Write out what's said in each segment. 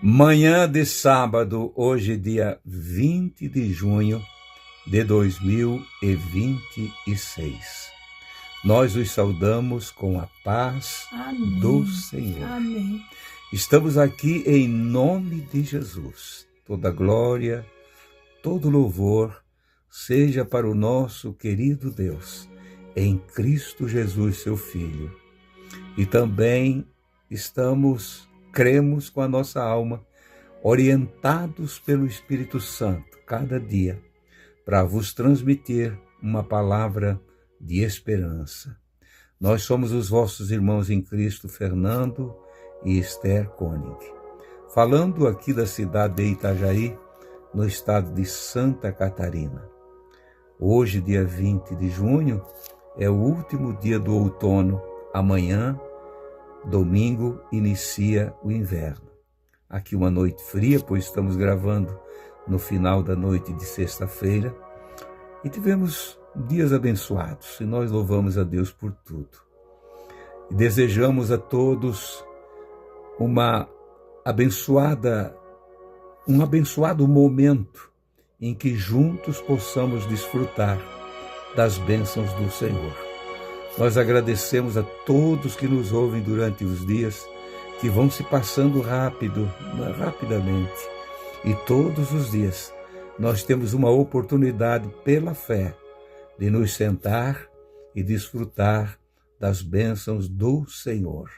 Manhã de sábado, hoje dia 20 de junho de 2026. Nós os saudamos com a paz Amém. do Senhor. Amém. Estamos aqui em nome de Jesus. Toda glória, todo louvor seja para o nosso querido Deus, em Cristo Jesus, seu Filho. E também cremos com a nossa alma, orientados pelo Espírito Santo, cada dia, para vos transmitir uma palavra de esperança. Nós somos os vossos irmãos em Cristo, Fernando e Esther Koenig. Falando aqui da cidade de Itajaí, no estado de Santa Catarina. Hoje, dia 20 de junho, é o último dia do outono. Amanhã, domingo, inicia o inverno. Aqui uma noite fria, pois estamos gravando no final da noite de sexta-feira. E tivemos dias abençoados, e nós louvamos a Deus por tudo. E desejamos a todos um abençoado momento em que juntos possamos desfrutar das bênçãos do Senhor. Nós agradecemos a todos que nos ouvem durante os dias, que vão se passando rapidamente. E todos os dias nós temos uma oportunidade pela fé de nos sentar e desfrutar das bênçãos do Senhor.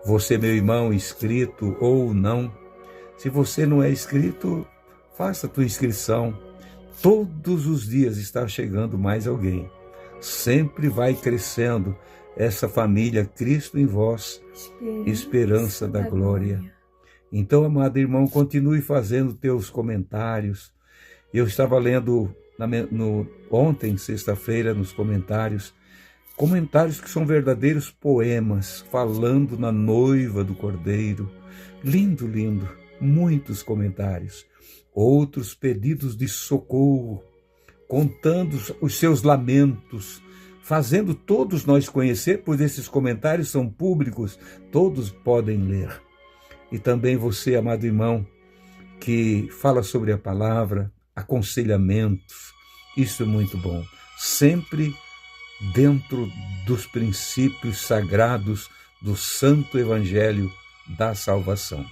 Você, meu irmão, inscrito ou não, se você não é inscrito, faça a tua inscrição. Todos os dias está chegando mais alguém. Sempre vai crescendo essa família Cristo em vós, esperança da glória. Então, amado irmão, continue fazendo teus comentários. Eu estava lendo ontem, sexta-feira, nos comentários que são verdadeiros poemas, falando na noiva do Cordeiro. Lindo, lindo, muitos comentários. Outros pedidos de socorro, contando os seus lamentos, fazendo todos nós conhecer, pois esses comentários são públicos, todos podem ler. E também você, amado irmão, que fala sobre a palavra, aconselhamentos, isso é muito bom. Sempre dentro dos princípios sagrados do Santo Evangelho da salvação.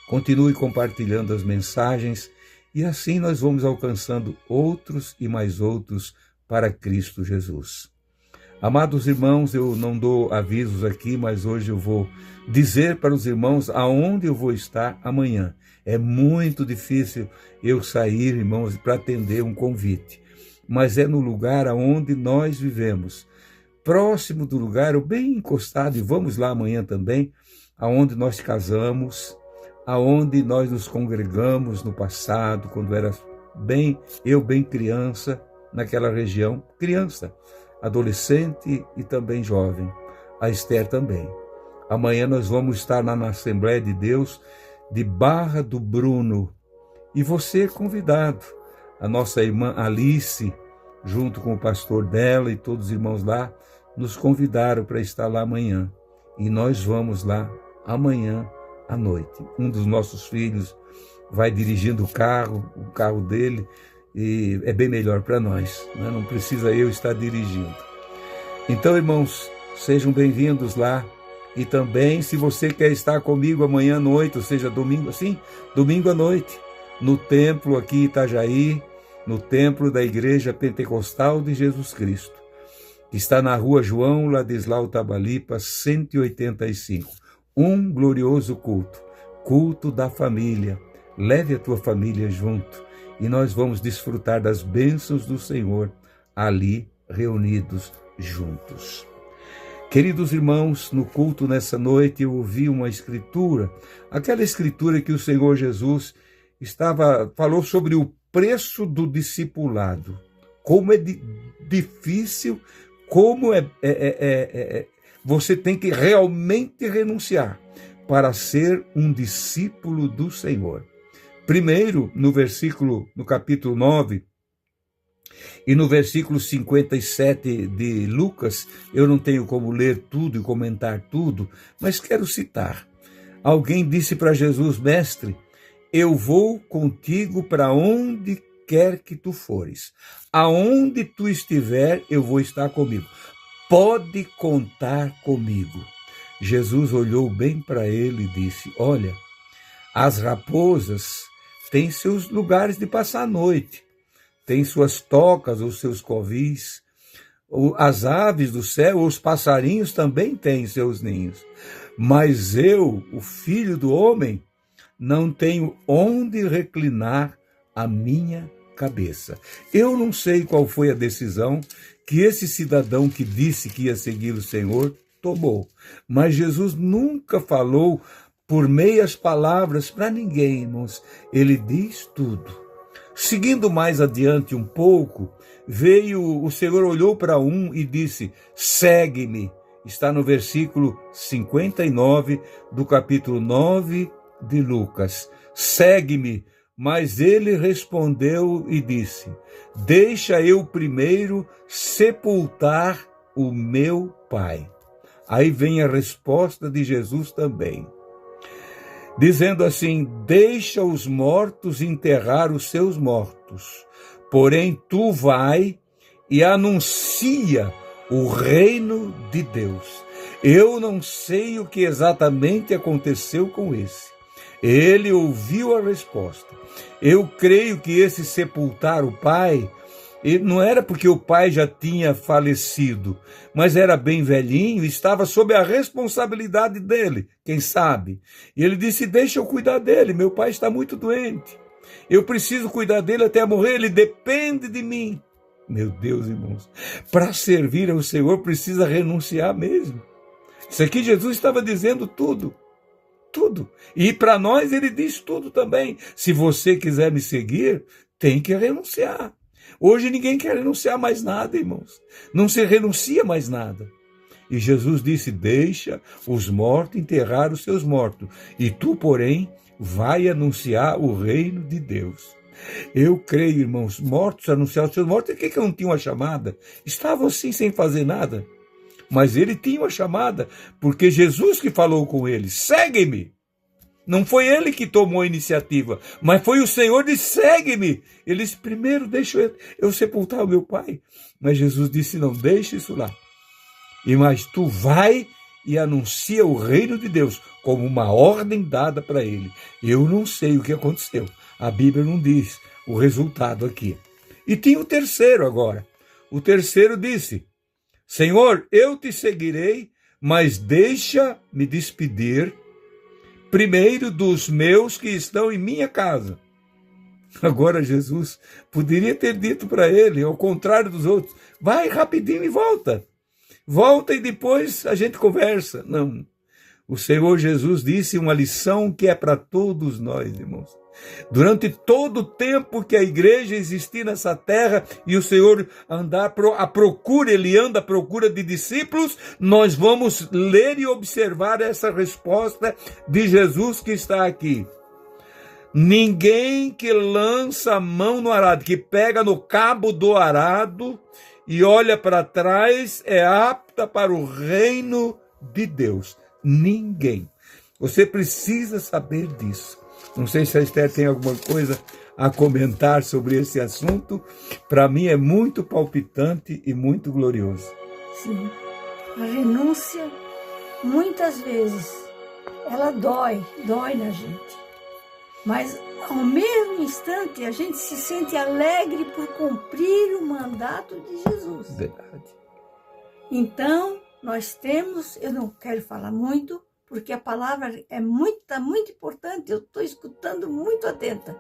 Continue compartilhando as mensagens e assim nós vamos alcançando outros e mais outros para Cristo Jesus. Amados irmãos, eu não dou avisos aqui, mas hoje eu vou dizer para os irmãos aonde eu vou estar amanhã. É muito difícil eu sair, irmãos, para atender um convite, mas é no lugar aonde nós vivemos, próximo do lugar, ou bem encostado, e vamos lá amanhã também, aonde nós casamos, aonde nós nos congregamos no passado, quando era bem criança, naquela região, criança, adolescente e também jovem, a Esther também. Amanhã nós vamos estar na Assembleia de Deus de Barra do Bruno, e você é convidado. A nossa irmã Alice, junto com o pastor dela e todos os irmãos lá, nos convidaram para estar lá amanhã, e nós vamos lá amanhã à noite. Um dos nossos filhos vai dirigindo o carro dele, e é bem melhor para nós, né? Não precisa eu estar dirigindo. Então, irmãos, sejam bem-vindos lá. E também, se você quer estar comigo amanhã à noite, ou seja, domingo à noite, no templo aqui em Itajaí, no templo da Igreja Pentecostal de Jesus Cristo, que está na rua João Ladislau Tabalipa, 185. Um glorioso culto da família. Leve a tua família junto e nós vamos desfrutar das bênçãos do Senhor ali reunidos juntos. Queridos irmãos, no culto nessa noite eu ouvi uma escritura, aquela escritura que o Senhor Jesus falou sobre o preço do discipulado, como é difícil, como você tem que realmente renunciar para ser um discípulo do Senhor. Primeiro, no capítulo 9, e no versículo 57 de Lucas, eu não tenho como ler tudo e comentar tudo, mas quero citar. Alguém disse para Jesus: Mestre, eu vou contigo para onde quer que tu fores. Aonde tu estiver, eu vou estar comigo. Pode contar comigo. Jesus olhou bem para ele e disse: olha, as raposas têm seus lugares de passar a noite, têm suas tocas ou seus covis. As aves do céu, os passarinhos também têm seus ninhos. Mas eu, o Filho do Homem, não tenho onde reclinar a minha cabeça. Eu não sei qual foi a decisão que esse cidadão que disse que ia seguir o Senhor tomou. Mas Jesus nunca falou por meias palavras para ninguém, irmãos. Ele diz tudo. Seguindo mais adiante um pouco, o Senhor olhou para um e disse: segue-me. Está no versículo 59 do capítulo 9 de Lucas. Segue-me. Mas ele respondeu e disse: deixa eu primeiro sepultar o meu pai. Aí vem a resposta de Jesus também, dizendo assim: deixa os mortos enterrar os seus mortos, porém tu vai e anuncia o reino de Deus. Eu não sei o que exatamente aconteceu com esse. Ele ouviu a resposta. Eu creio que esse sepultar o pai, não era porque o pai já tinha falecido, mas era bem velhinho, estava sob a responsabilidade dele, quem sabe. E ele disse: deixa eu cuidar dele, meu pai está muito doente. Eu preciso cuidar dele até morrer, ele depende de mim. Meu Deus, irmãos, para servir ao Senhor precisa renunciar mesmo. Isso aqui Jesus estava dizendo tudo. Tudo. E para nós ele diz tudo também. Se você quiser me seguir, tem que renunciar. Hoje ninguém quer renunciar mais nada, irmãos. Não se renuncia mais nada. E Jesus disse: deixa os mortos enterrar os seus mortos. E tu, porém, vai anunciar o reino de Deus. Eu creio, irmãos, mortos anunciar os seus mortos. Por que não tinham a chamada? Estavam assim sem fazer nada. Mas ele tinha uma chamada, porque Jesus que falou com ele: segue-me. Não foi ele que tomou a iniciativa, mas foi o Senhor que segue-me. Ele disse: primeiro deixa eu sepultar o meu pai. Mas Jesus disse: não, deixa isso lá. Mas tu vai e anuncia o reino de Deus, como uma ordem dada para ele. Eu não sei o que aconteceu. A Bíblia não diz o resultado aqui. E tinha o terceiro agora. O terceiro disse: Senhor, eu te seguirei, mas deixa-me despedir primeiro dos meus que estão em minha casa. Agora Jesus poderia ter dito para ele, ao contrário dos outros: vai rapidinho e volta. Volta e depois a gente conversa. Não. O Senhor Jesus disse uma lição que é para todos nós, irmãos. Durante todo o tempo que a igreja existir nessa terra e o Senhor ele anda à procura de discípulos, nós vamos ler e observar essa resposta de Jesus que está aqui. Ninguém que lança a mão no arado, que pega no cabo do arado e olha para trás, é apta para o reino de Deus. Ninguém. Você precisa saber disso. Não sei se a Esther tem alguma coisa a comentar sobre esse assunto. Para mim é muito palpitante e muito glorioso. Sim. A renúncia, muitas vezes, ela dói na gente. Mas, ao mesmo instante, a gente se sente alegre por cumprir o mandato de Jesus. Verdade. Então, nós temos, eu não quero falar muito, porque a palavra é muito importante, eu estou escutando muito atenta.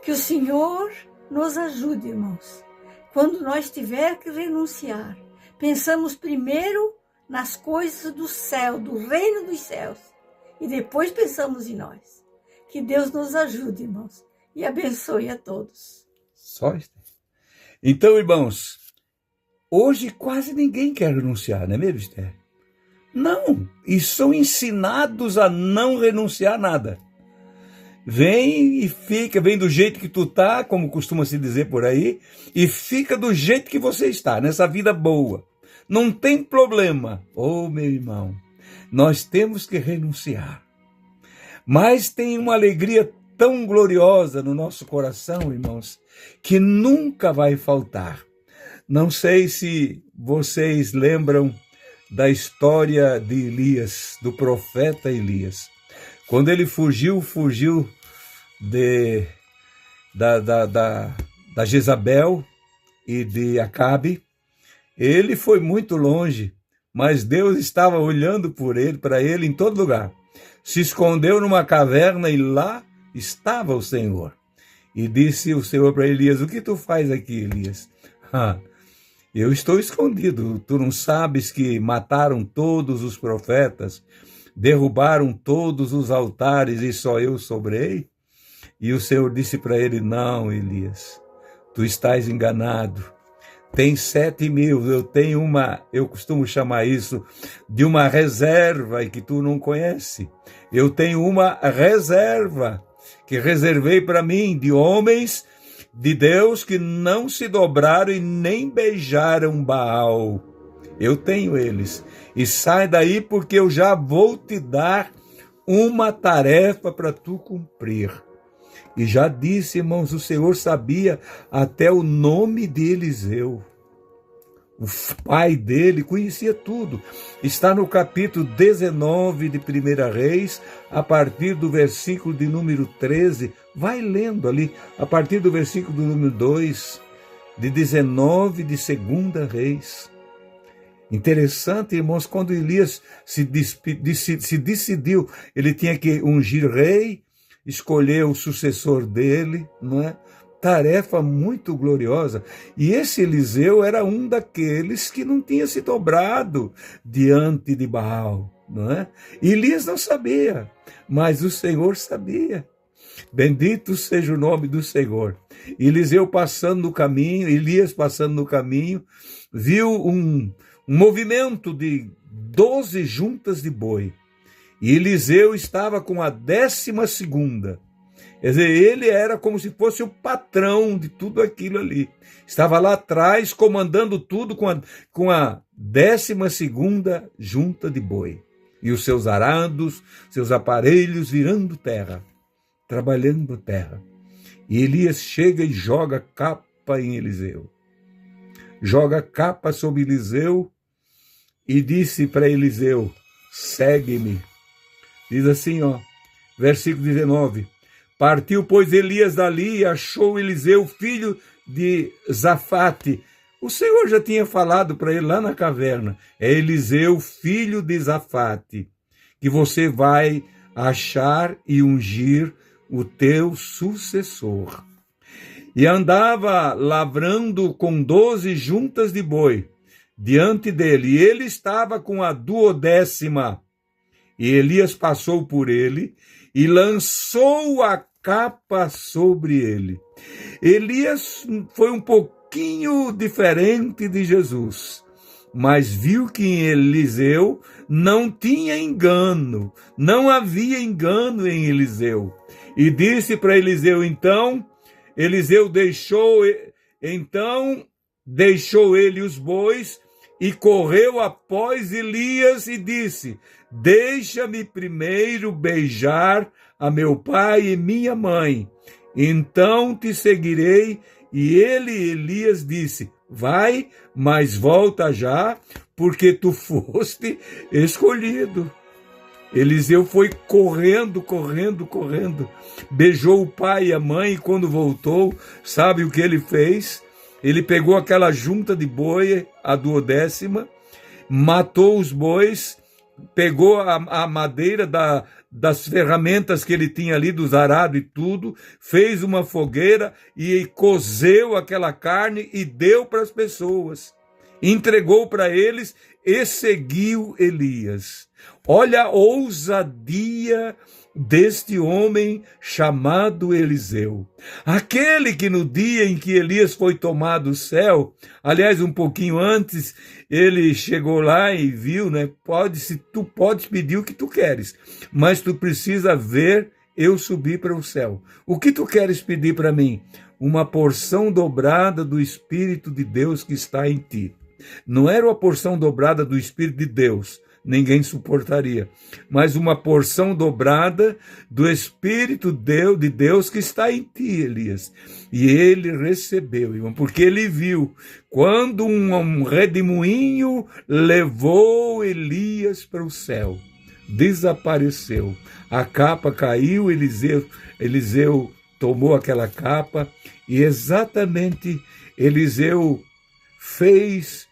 Que o Senhor nos ajude, irmãos. Quando nós tiver que renunciar, pensamos primeiro nas coisas do céu, do reino dos céus, e depois pensamos em nós. Que Deus nos ajude, irmãos, e abençoe a todos. Só isso. Então, irmãos, hoje quase ninguém quer renunciar, não é mesmo, Esther? Não, e são ensinados a não renunciar a nada. Vem e fica, vem do jeito que tu tá, como costuma se dizer por aí, e fica do jeito que você está, nessa vida boa. Não tem problema. Oh, meu irmão, nós temos que renunciar. Mas tem uma alegria tão gloriosa no nosso coração, irmãos, que nunca vai faltar. Não sei se vocês lembram da história de Elias, do profeta Elias. Quando ele fugiu da Jezabel e de Acabe, ele foi muito longe, mas Deus estava olhando para ele em todo lugar. Se escondeu numa caverna e lá estava o Senhor. E disse o Senhor para Elias: o que tu faz aqui, Elias? Eu estou escondido. Tu não sabes que mataram todos os profetas, derrubaram todos os altares e só eu sobrei? E o Senhor disse para ele: não, Elias, tu estás enganado. Tem 7.000, eu costumo chamar isso de uma reserva e que tu não conhece. Eu tenho uma reserva que reservei para mim de homens de Deus que não se dobraram e nem beijaram Baal. Eu tenho eles. E sai daí porque eu já vou te dar uma tarefa para tu cumprir. E já disse, irmãos, o Senhor sabia até o nome de Eliseu. O pai dele conhecia tudo. Está no capítulo 19 de 1 Reis, a partir do versículo de número 13. Vai lendo ali, a partir do versículo do número 2, de 19 de 2 Reis. Interessante, irmãos, quando Elias se decidiu, ele tinha que ungir rei, escolher o sucessor dele, não é? Tarefa muito gloriosa. E esse Eliseu era um daqueles que não tinha se dobrado diante de Baal, não é? E Elias não sabia, mas o Senhor sabia. Bendito seja o nome do Senhor. Elias passando no caminho, viu um movimento de 12 juntas de boi. E Eliseu estava com a 12ª. Quer dizer, ele era como se fosse o patrão de tudo aquilo ali. Estava lá atrás, comandando tudo com a 12ª junta de boi. E os seus arados, seus aparelhos virando terra, trabalhando a terra. E Elias chega e joga capa em Eliseu. Joga capa sobre Eliseu e disse para Eliseu: segue-me. Diz assim, versículo 19. Partiu, pois, Elias dali e achou Eliseu, filho de Zafate. O Senhor já tinha falado para ele lá na caverna: é Eliseu, filho de Zafate, que você vai achar e ungir o teu sucessor. E andava lavrando com 12 juntas de boi diante dele, e ele estava com a 12ª. E Elias passou por ele e lançou a capa sobre ele. Elias foi um pouquinho diferente de Jesus, mas viu que em Eliseu não tinha engano, não havia engano em Eliseu. E disse para Eliseu, Eliseu deixou ele os bois e correu após Elias e disse: deixa-me primeiro beijar a meu pai e minha mãe, então te seguirei. E Elias disse: vai, mas volta já, porque tu foste escolhido. Eliseu foi correndo, beijou o pai e a mãe, e quando voltou, sabe o que ele fez? Ele pegou aquela junta de boi, a 12ª, matou os bois, pegou a madeira das ferramentas que ele tinha ali, dos arados e tudo, fez uma fogueira e cozeu aquela carne e deu para as pessoas. Entregou para eles e seguiu Elias. Olha a ousadia deste homem chamado Eliseu. Aquele que no dia em que Elias foi tomado do céu, aliás, um pouquinho antes, ele chegou lá e viu, né? Tu podes pedir o que tu queres, mas tu precisa ver eu subir para o céu. O que tu queres pedir para mim? Uma porção dobrada do Espírito de Deus que está em ti. Não era uma porção dobrada do Espírito de Deus, ninguém suportaria. Mas uma porção dobrada do Espírito de Deus que está em ti, Elias. E ele recebeu, irmão, porque ele viu quando um redemoinho levou Elias para o céu. Desapareceu. A capa caiu, Eliseu tomou aquela capa e exatamente Eliseu fez,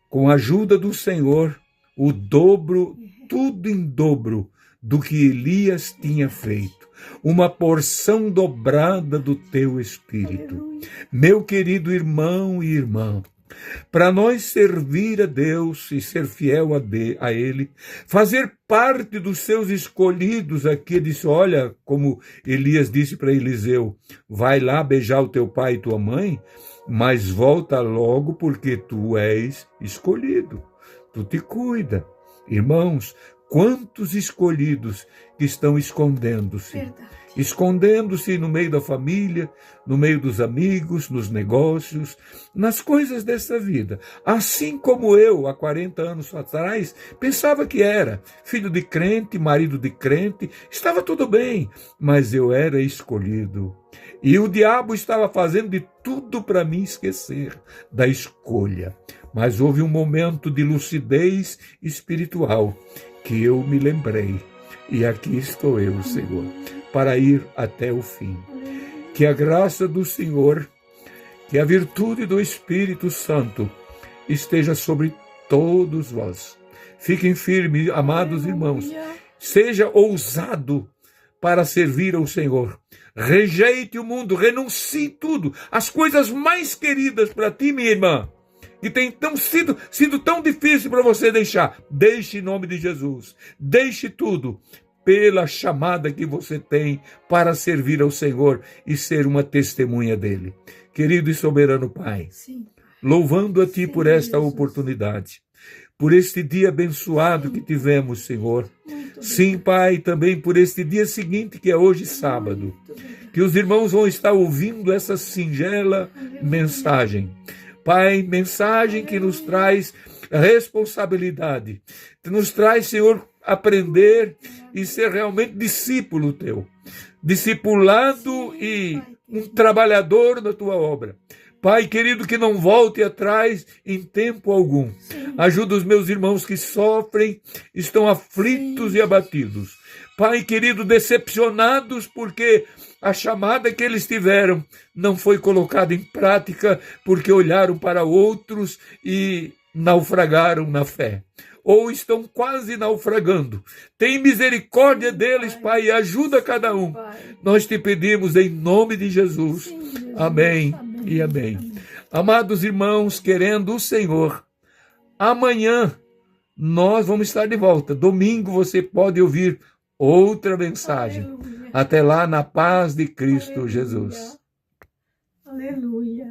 com a ajuda do Senhor, o dobro, tudo em dobro do que Elias tinha feito. Uma porção dobrada do teu Espírito. Meu querido irmão e irmã, para nós servir a Deus e ser fiel a Ele, fazer parte dos seus escolhidos aqui, disse, olha, como Elias disse para Eliseu, vai lá beijar o teu pai e tua mãe, mas volta logo porque tu és escolhido, tu te cuida. Irmãos, quantos escolhidos que estão escondendo-se? Escondendo-se no meio da família, no meio dos amigos, nos negócios, nas coisas dessa vida. Assim como eu, há 40 anos atrás, pensava que era filho de crente, marido de crente, estava tudo bem, mas eu era escolhido. E o diabo estava fazendo de tudo para me esquecer da escolha. Mas houve um momento de lucidez espiritual que eu me lembrei. E aqui estou eu, Senhor, para ir até o fim. Que a graça do Senhor, que a virtude do Espírito Santo esteja sobre todos vós. Fiquem firmes, amados irmãos. Seja ousado para servir ao Senhor. Rejeite o mundo, renuncie tudo, as coisas mais queridas para ti, minha irmã, que tem sido tão difícil para você deixar. Deixe em nome de Jesus. Deixe tudo pela chamada que você tem para servir ao Senhor e ser uma testemunha dele. Querido e soberano Pai, sim, louvando a ti por esta oportunidade, por este dia abençoado que tivemos, Senhor. Sim, Pai, também por este dia seguinte, que é hoje sábado, que os irmãos vão estar ouvindo essa singela mensagem. Pai, mensagem que nos traz responsabilidade, que nos traz, Senhor, aprender e ser realmente discípulo teu, discipulado e um trabalhador da tua obra. Pai querido, que não volte atrás em tempo algum. Ajuda os meus irmãos que sofrem, estão aflitos e abatidos. Pai querido, decepcionados porque a chamada que eles tiveram não foi colocada em prática, porque olharam para outros e naufragaram na fé. Ou estão quase naufragando. Tem misericórdia deles, Pai, e ajuda cada um. Nós te pedimos em nome de Jesus. Amém e amém. Amados irmãos, querendo o Senhor, amanhã nós vamos estar de volta. Domingo você pode ouvir outra mensagem. Até lá, na paz de Cristo Jesus. Aleluia.